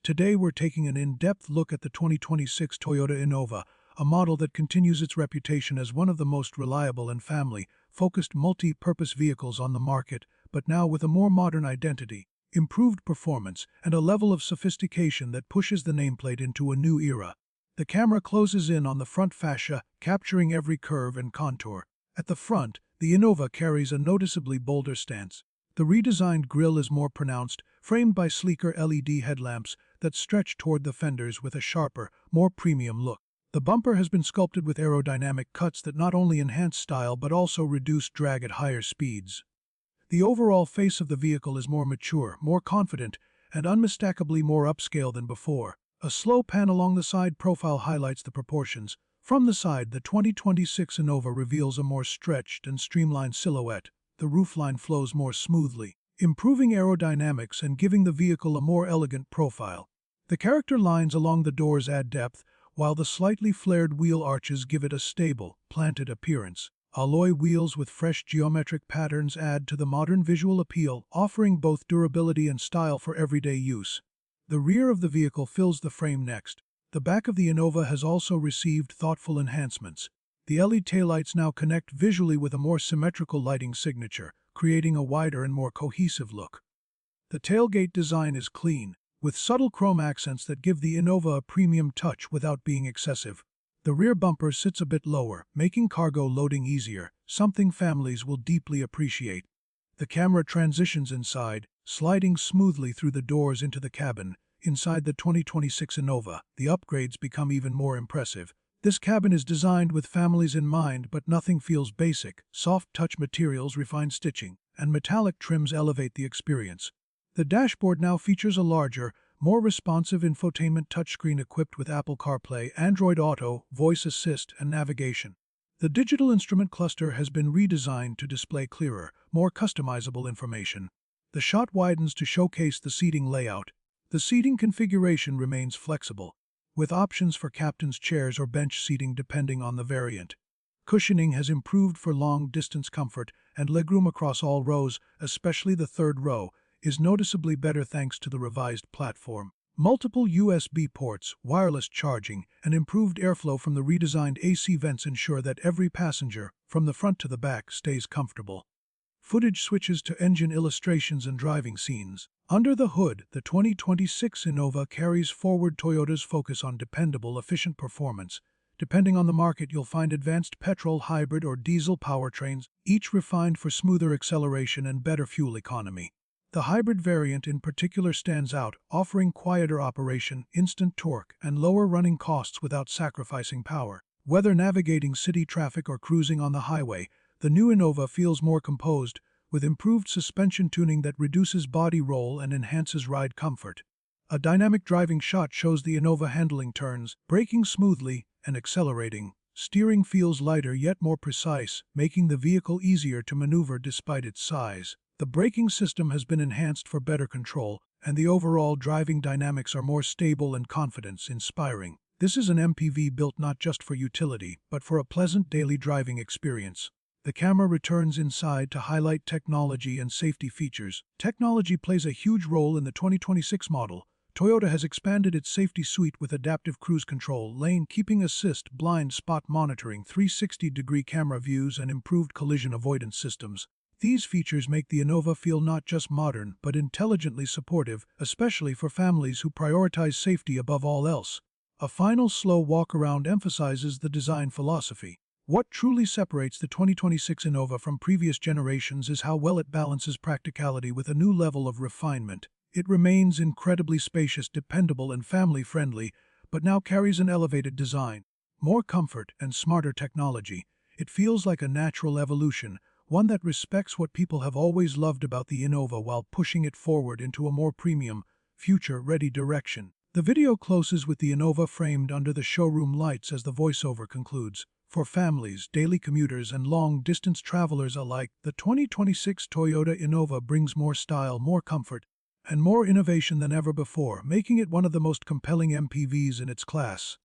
Today we're taking an in-depth look at the 2026 Toyota Innova, a model that continues its reputation as one of the most reliable and family-focused multi-purpose vehicles on the market, but now with a more modern identity, improved performance, and a level of sophistication that pushes the nameplate into a new era. The camera closes in on the front fascia, capturing every curve and contour. At the front, the Innova carries a noticeably bolder stance. The redesigned grille is more pronounced, framed by sleeker LED headlamps that stretch toward the fenders with a sharper, more premium look. The bumper has been sculpted with aerodynamic cuts that not only enhance style but also reduce drag at higher speeds. The overall face of the vehicle is more mature, more confident, and unmistakably more upscale than before. A slow pan along the side profile highlights the proportions. From the side, the 2026 Innova reveals a more stretched and streamlined silhouette. The roofline flows more smoothly, improving aerodynamics and giving the vehicle a more elegant profile. The character lines along the doors add depth, while the slightly flared wheel arches give it a stable, planted appearance. Alloy wheels with fresh geometric patterns add to the modern visual appeal, offering both durability and style for everyday use. The rear of the vehicle fills the frame next. The back of the Innova has also received thoughtful enhancements. The LED taillights now connect visually with a more symmetrical lighting signature, creating a wider and more cohesive look. The tailgate design is clean, with subtle chrome accents that give the Innova a premium touch without being excessive. The rear bumper sits a bit lower, making cargo loading easier, something families will deeply appreciate. The camera transitions inside, sliding smoothly through the doors into the cabin. Inside the 2026 Innova, the upgrades become even more impressive. This cabin is designed with families in mind, but nothing feels basic. Soft touch materials, refined stitching, and metallic trims elevate the experience. The dashboard now features a larger, more responsive infotainment touchscreen equipped with Apple CarPlay, Android Auto, voice assist, and navigation. The digital instrument cluster has been redesigned to display clearer, more customizable information. The shot widens to showcase the seating layout. The seating configuration remains flexible, with options for captain's chairs or bench seating depending on the variant. Cushioning has improved for long-distance comfort, and legroom across all rows, especially the third row, is noticeably better thanks to the revised platform. Multiple USB ports, wireless charging, and improved airflow from the redesigned AC vents ensure that every passenger, from the front to the back, stays comfortable. Footage switches to engine illustrations and driving scenes. Under the hood, the 2026 Innova carries forward Toyota's focus on dependable, efficient performance. Depending on the market, you'll find advanced petrol, hybrid, or diesel powertrains, each refined for smoother acceleration and better fuel economy. The hybrid variant in particular stands out, offering quieter operation, instant torque, and lower running costs without sacrificing power. Whether navigating city traffic or cruising on the highway, the new Innova feels more composed, with improved suspension tuning that reduces body roll and enhances ride comfort. A dynamic driving shot shows the Innova handling turns, braking smoothly, and accelerating. Steering feels lighter yet more precise, making the vehicle easier to maneuver despite its size. The braking system has been enhanced for better control, and the overall driving dynamics are more stable and confidence-inspiring. This is an MPV built not just for utility, but for a pleasant daily driving experience. The camera returns inside to highlight technology and safety features. Technology plays a huge role in the 2026 model. Toyota has expanded its safety suite with adaptive cruise control, lane keeping assist, blind spot monitoring, 360-degree camera views, and improved collision avoidance systems. These features make the Innova feel not just modern, but intelligently supportive, especially for families who prioritize safety above all else. A final slow walk-around emphasizes the design philosophy. What truly separates the 2026 Innova from previous generations is how well it balances practicality with a new level of refinement. It remains incredibly spacious, dependable, and family-friendly, but now carries an elevated design, more comfort, and smarter technology. It feels like a natural evolution, one that respects what people have always loved about the Innova while pushing it forward into a more premium, future-ready direction. The video closes with the Innova framed under the showroom lights as the voiceover concludes. For families, daily commuters, and long-distance travelers alike, the 2026 Toyota Innova brings more style, more comfort, and more innovation than ever before, making it one of the most compelling MPVs in its class.